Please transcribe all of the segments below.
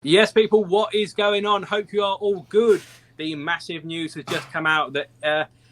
Yes, people, what is going on? Hope you are all good. The massive news has just come out that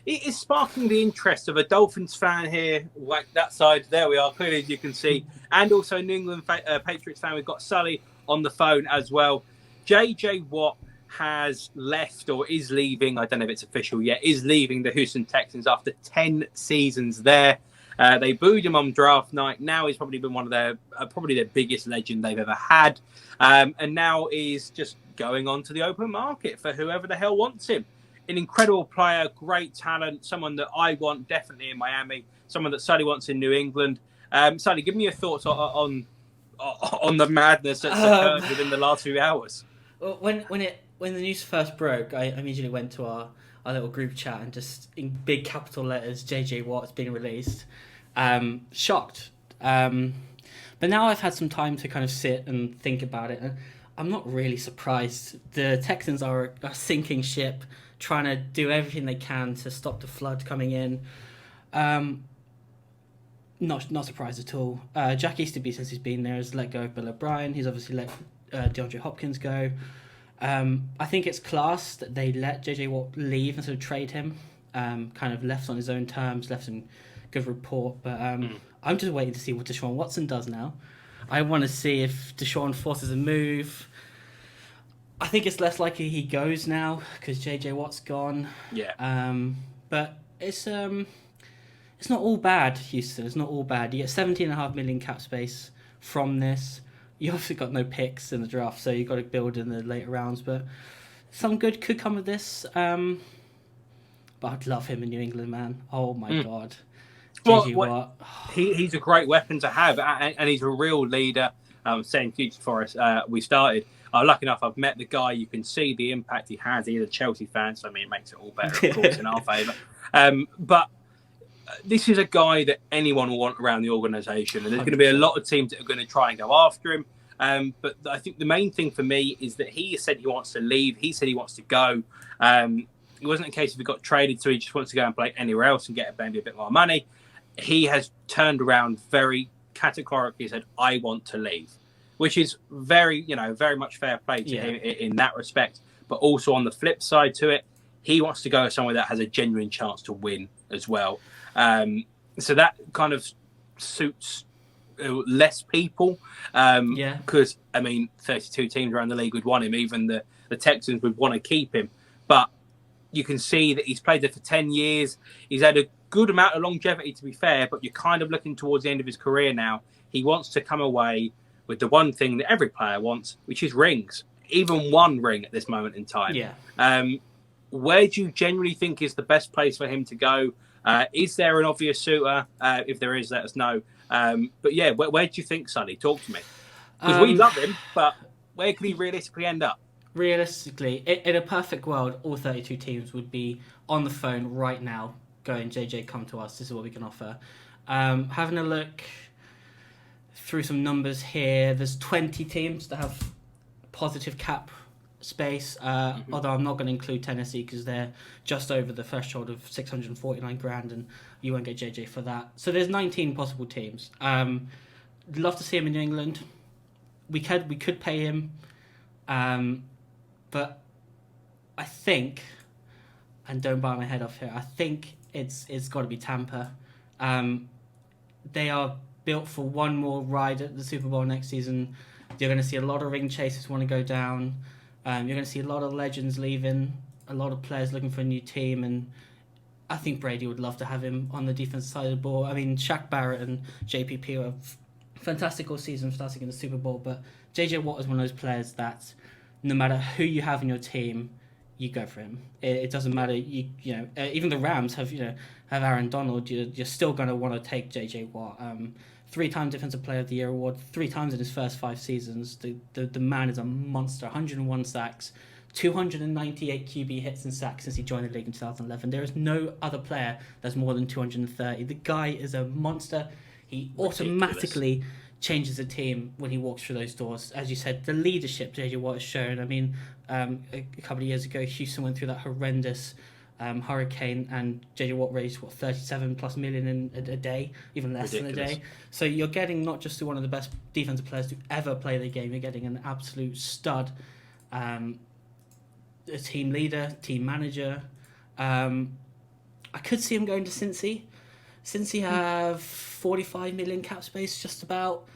it is sparking the interest of a Dolphins fan here, like that side. There we are, clearly as you can see, and also New England Patriots fan. We've got Sully on the phone as well. JJ Watt has left or is leaving. I don't know if it's official yet. Is leaving the Houston Texans after 10 seasons there. They booed him on draft night. Now he's probably been one of their probably their biggest legend they've ever had, and now he's just going on to the open market for whoever the hell wants him. An incredible player, great talent, someone that I want definitely in Miami, someone that Sully wants in New England. Sully, give me your thoughts on the madness that's occurred within the last few hours. When the news first broke, I immediately went to our little group chat and just in big capital letters, JJ Watt's being released. Shocked. But now I've had some time to kind of sit and think about it, and I'm not really surprised. The Texans are a sinking ship, trying to do everything they can to stop the flood coming in. Not surprised at all. Jack Easterby, since he's been there, has let go of Bill O'Brien. He's obviously let DeAndre Hopkins go. I think it's class that they let JJ Watt leave instead of trade him. Kind of left on his own terms, left some good report. But I'm just waiting to see what Deshaun Watson does now. I want to see if Deshaun forces a move. I think it's less likely he goes now because JJ Watt's gone. Yeah. But it's not all bad, Houston. It's not all bad. You get $17.5 million cap space from this. You obviously got no picks in the draft, so you've got to build in the later rounds. But some good could come of this. But I'd love him in New England, man. Oh, my God. JJ Watt. He's a great weapon to have, and he's a real leader. Saying future for us, we started. Lucky enough, I've met the guy. You can see the impact he has. He's a Chelsea fan, so I mean, it makes it all better, of course, in our favour. But this is a guy that anyone will want around the organisation, and there's going to be a lot of teams that are going to try and go after him. But I think the main thing for me is that he said he wants to leave. He said he wants to go. It wasn't a case of he got traded, so he just wants to go and play anywhere else and get maybe a bit more money. He has turned around very categorically, said, I want to leave, which is very much fair play to him in that respect. But also on the flip side to it, he wants to go somewhere that has a genuine chance to win as well. So that kind of suits less people. Because, I mean, 32 teams around the league would want him. Even the Texans would want to keep him. But you can see that he's played there for 10 years. He's had a good amount of longevity, to be fair, but you're kind of looking towards the end of his career now. He wants to come away with the one thing that every player wants, which is rings. Even one ring at this moment in time. Where do you generally think is the best place for him to go? Is there an obvious suitor? If there is, let us know. But yeah, where do you think, Sonny? Talk to me. Because we love him, but where could he realistically end up? Realistically, in a perfect world, all 32 teams would be on the phone right now going, JJ, come to us. This is what we can offer. Having a look through some numbers here, there's 20 teams that have positive cap space, although I'm not going to include Tennessee because they're just over the threshold of $649,000 and you won't get JJ for that. So there's 19 possible teams. Love to see him in New England. We could pay him, but I think, and don't bite my head off here, I think it's got to be Tampa. They are built for one more ride at the Super Bowl next season. You're going to see a lot of ring chasers want to go down. You're going to see a lot of legends leaving, a lot of players looking for a new team, and I think Brady would love to have him on the defensive side of the ball. I mean, Shaq Barrett and JPP were fantastic all season, fantastic in the Super Bowl, but JJ Watt is one of those players that no matter who you have in your team, you go for him. It doesn't matter. Even the Rams have Aaron Donald. You're still going to want to take JJ Watt. 3-time Defensive Player of the Year award, 3 times in his first 5 seasons. The man is a monster. 101 sacks, 298 QB hits and sacks since he joined the league in 2011. There is no other player that's more than 230. The guy is a monster. He automatically changes the team when he walks through those doors. As you said, the leadership JJ Watt has shown. I mean, a couple of years ago, Houston went through that horrendous Hurricane and JJ Watt raised 37+ million in a day, even less Ridiculous. than a day. So you're getting not just one of the best defensive players to ever play the game, you're getting an absolute stud, a team leader, team manager. I could see him going to Cincy. Cincy have 45 million cap space, just about.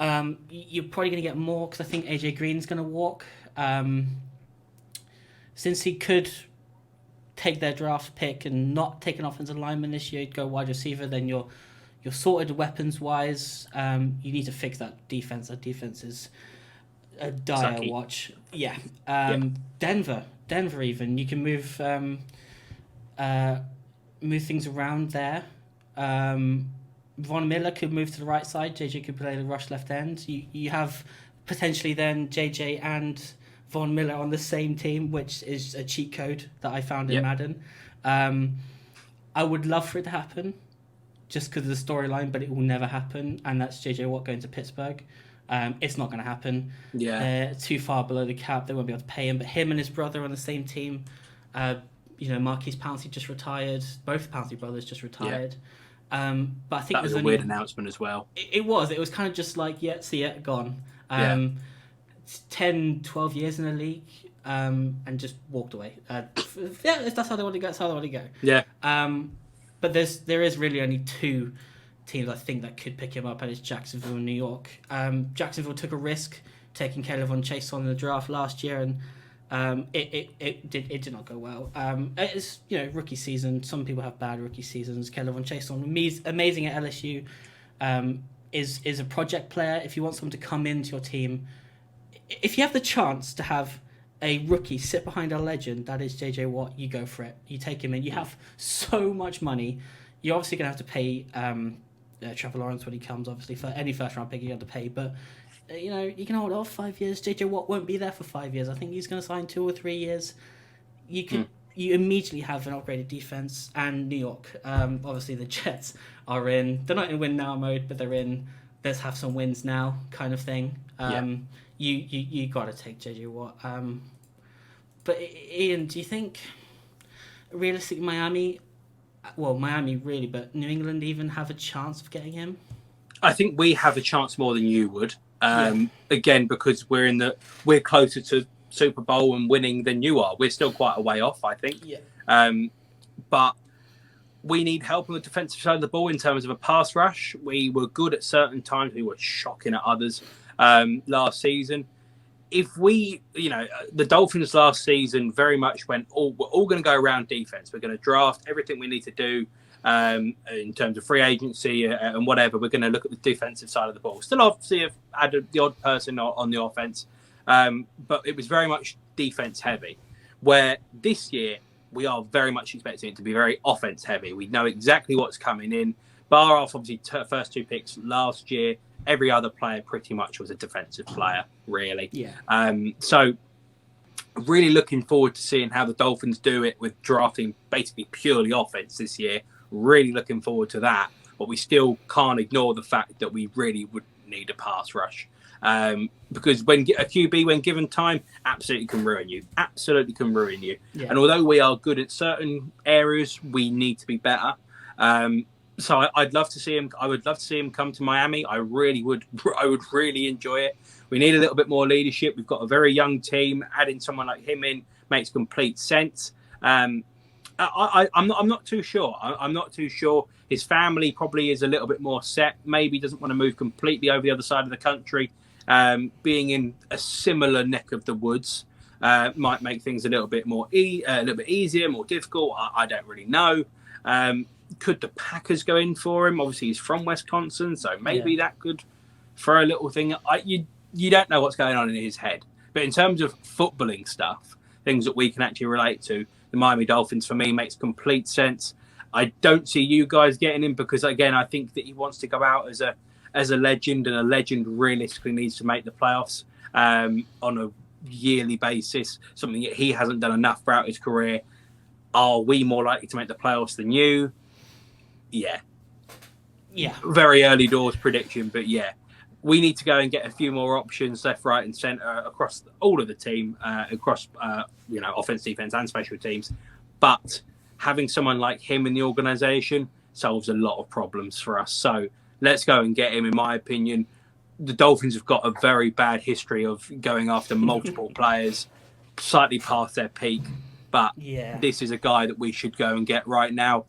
You're probably going to get more because I think AJ Green's going to walk. Cincy could take their draft pick and not take an offensive lineman this year, go wide receiver, then you're sorted weapons wise. You need to fix that defense. That defense is a dire Sucky. watch. Yeah. Denver even. You can move things around there. Von Miller could move to the right side. JJ could play the rush left end. You have potentially then JJ and Von Miller on the same team, which is a cheat code that I found in Madden. I would love for it to happen just because of the storyline, but it will never happen, and that's JJ Watt going to Pittsburgh. It's not going to happen. Yeah. They're too far below the cap. They won't be able to pay him, but him and his brother on the same team. Marquise Pouncey just retired. Both Pouncey brothers just retired. But I think that was a weird announcement as well. It was kind of just like, see it, gone. 10, 12 years in the league, and just walked away. If that's how they want to go, that's how they want to go. Yeah. But there is really only two teams I think that could pick him up, and it's Jacksonville and New York. Jacksonville took a risk taking Caleb Von Chase on the draft last year, and it did not go well. It's rookie season. Some people have bad rookie seasons. Caleb Von Chase on amazing at LSU. Is a project player. If you want someone to come into your team, if you have the chance to have a rookie sit behind a legend, that is JJ Watt, you go for it. You take him in. You have so much money. You're obviously going to have to pay Trevor Lawrence when he comes, obviously. For any first-round pick, you have to pay. But, you can hold off 5 years. JJ Watt won't be there for 5 years. I think he's going to sign 2 or 3 years. You immediately have an upgraded defense. And New York, obviously the Jets are in. They're not in win-now mode, but they're in let's have some wins now kind of thing. You got to take JJ Watt. But Ian, do you think realistically Miami really, but New England even have a chance of getting him? I think we have a chance more than you would. Again, because we're closer to Super Bowl and winning than you are. We're still quite a way off, I think. But we need help on the defensive side of the ball in terms of a pass rush. We were good at certain times. We were shocking at others last season. If we, the Dolphins last season very much went, we're all going to go around defense. We're going to draft everything we need to do in terms of free agency and whatever. We're going to look at the defensive side of the ball. Still obviously have added the odd person on the offense, but it was very much defense heavy, where this year we are very much expecting it to be very offense heavy. We know exactly what's coming in. Bar off, obviously, first 2 picks last year, every other player pretty much was a defensive player, really. So really looking forward to seeing how the Dolphins do it with drafting basically purely offense this year. Really looking forward to that. But we still can't ignore the fact that we really would need a pass rush. Because when a QB, when given time, absolutely can ruin you. And although we are good at certain areas, we need to be better. So I'd love to see him. I would love to see him come to Miami. I really would. I would really enjoy it. We need a little bit more leadership. We've got a very young team. Adding someone like him in makes complete sense. I'm not too sure. I'm not too sure. His family probably is a little bit more set. Maybe doesn't want to move completely over the other side of the country. Being in a similar neck of the woods might make things a little bit more a little bit easier, more difficult. I don't really know. Could the Packers go in for him? Obviously, he's from Wisconsin, so maybe that could throw a little thing. You don't know what's going on in his head. But in terms of footballing stuff, things that we can actually relate to, the Miami Dolphins, for me, makes complete sense. I don't see you guys getting him because, again, I think that he wants to go out as a legend, and a legend realistically needs to make the playoffs on a yearly basis, something that he hasn't done enough throughout his career. Are we more likely to make the playoffs than you? Yeah. Very early doors prediction, but we need to go and get a few more options left, right, and centre across all of the team, across offense, defense, and special teams. But having someone like him in the organisation solves a lot of problems for us. So let's go and get him, in my opinion. The Dolphins have got a very bad history of going after multiple players slightly past their peak. But this is a guy that we should go and get right now.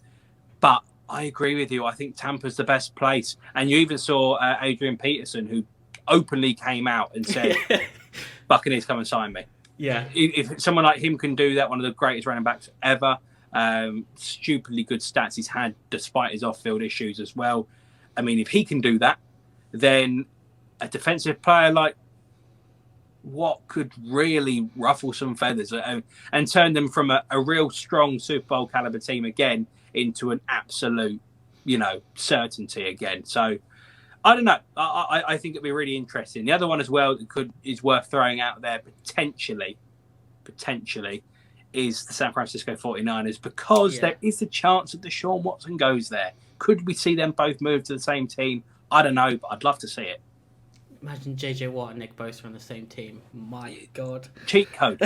But I agree with you. I think Tampa's the best place. And you even saw Adrian Peterson, who openly came out and said, Buccaneers, come and sign me. Yeah. If someone like him can do that, one of the greatest running backs ever, stupidly good stats he's had despite his off-field issues as well. I mean, if he can do that, then a defensive player like Watt could really ruffle some feathers and turn them from a real strong Super Bowl caliber team again into an absolute, certainty again. So I don't know. I think it'd be really interesting. The other one as well that is worth throwing out there potentially is the San Francisco 49ers, because there is a chance that Deshaun Watson goes there. Could we see them both move to the same team? I don't know, but I'd love to see it. Imagine JJ Watt and Nick Bosa on the same team. My God. Cheat code.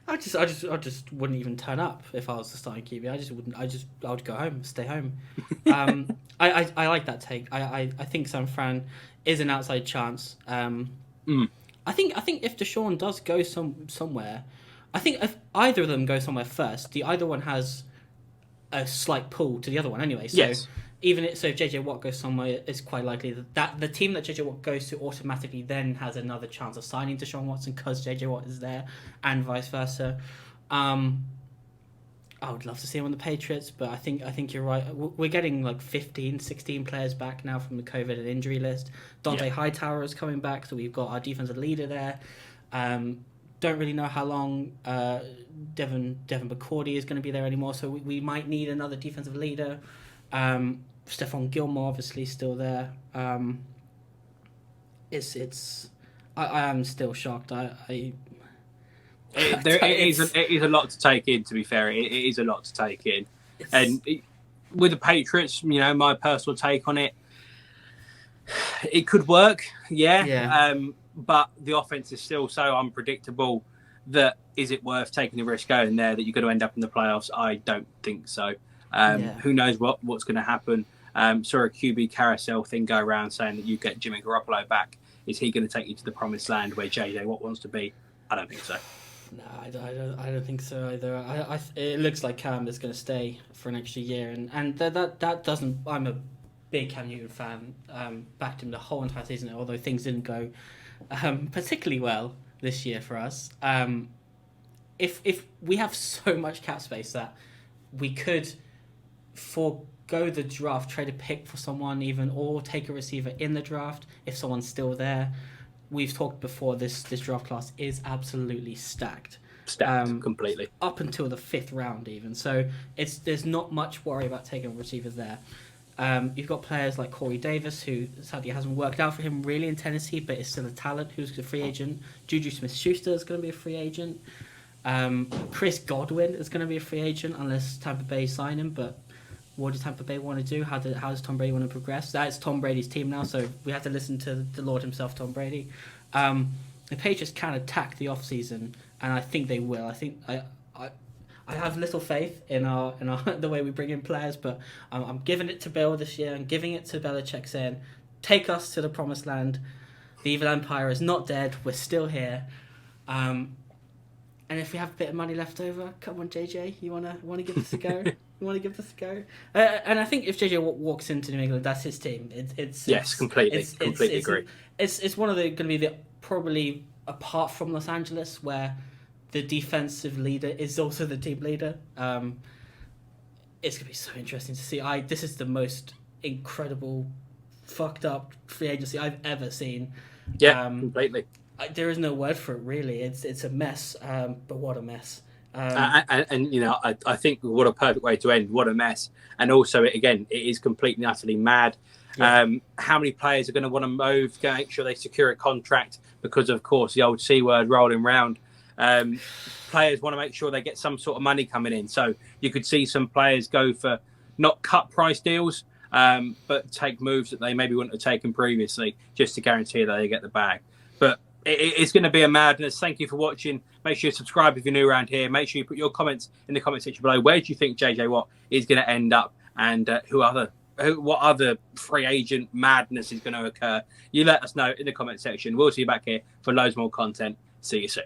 I just wouldn't even turn up if I was the starting QB. I just wouldn't. I would go home, stay home. I like that take. I think San Fran is an outside chance. I think if Deshaun does go somewhere, I think if either of them go somewhere first, the either one has a slight pull to the other one anyway. So yes. If JJ Watt goes somewhere, it's quite likely that the team that JJ Watt goes to automatically then has another chance of signing Deshaun Watson because JJ Watt is there, and vice versa. I would love to see him on the Patriots, but I think you're right. We're getting like 15, 16 players back now from the COVID and injury list. Dante Hightower is coming back, so we've got our defensive leader there. Don't really know how long Devin McCourty is going to be there anymore, so we might need another defensive leader. Stephon Gilmore obviously still there. I am still shocked. It is a lot to take in. To be fair, it is a lot to take in. And with the Patriots, my personal take on it, it could work, but the offense is still so unpredictable that is it worth taking the risk going there that you're going to end up in the playoffs? I don't think so. Who knows what's going to happen? Saw a QB carousel thing go around saying that you get Jimmy Garoppolo back. Is he going to take you to the promised land where JJ Watt wants to be? I don't think so. No, I don't think so either. It looks like Cam is going to stay for an extra year, and that doesn't. I'm a big Cam Newton fan. Backed him the whole entire season, although things didn't go particularly well this year for us. If we have so much cap space that we could forgo the draft, trade a pick for someone even, or take a receiver in the draft if someone's still there. We've talked before, this draft class is absolutely stacked. Completely. Up until the 5th round even. So there's not much worry about taking receivers there. You've got players like Corey Davis, who sadly hasn't worked out for him really in Tennessee, but is still a talent, who's a free agent. Juju Smith-Schuster is going to be a free agent. Chris Godwin is going to be a free agent unless Tampa Bay sign him, but what does Tampa Bay want to do? How does Tom Brady want to progress? That's Tom Brady's team now, so we have to listen to the Lord himself, Tom Brady. The Patriots can attack the offseason, and I think they will. I think I have little faith in our the way we bring in players, but I'm giving it to Bill this year. I'm giving it to Belichick, saying, take us to the promised land. The evil empire is not dead. We're still here. And if we have a bit of money left over, come on, JJ, you wanna give this a go? You want to give this a go? And I think if JJ walks into New England, that's his team. Completely agree. It's one of the going to be probably apart from Los Angeles where the defensive leader is also the team leader. It's gonna be so interesting to see. This is the most incredible, fucked up free agency I've ever seen. Yeah, completely. There is no word for it really. It's a mess, but what a mess. I think what a perfect way to end. What a mess. And also, it is completely and utterly mad. Yeah. How many players are going to want to move, make sure they secure a contract because, of course, the old C word rolling round. Players want to make sure they get some sort of money coming in. So you could see some players go for not cut price deals, but take moves that they maybe wouldn't have taken previously just to guarantee that they get the bag. But It's going to be a madness. Thank you for watching. Make sure you subscribe if you're new around here. Make sure you put your comments in the comment section below. Where do you think JJ Watt is going to end up, and what other free agent madness is going to occur? You let us know in the comment section. We'll see you back here for loads more content. See you soon.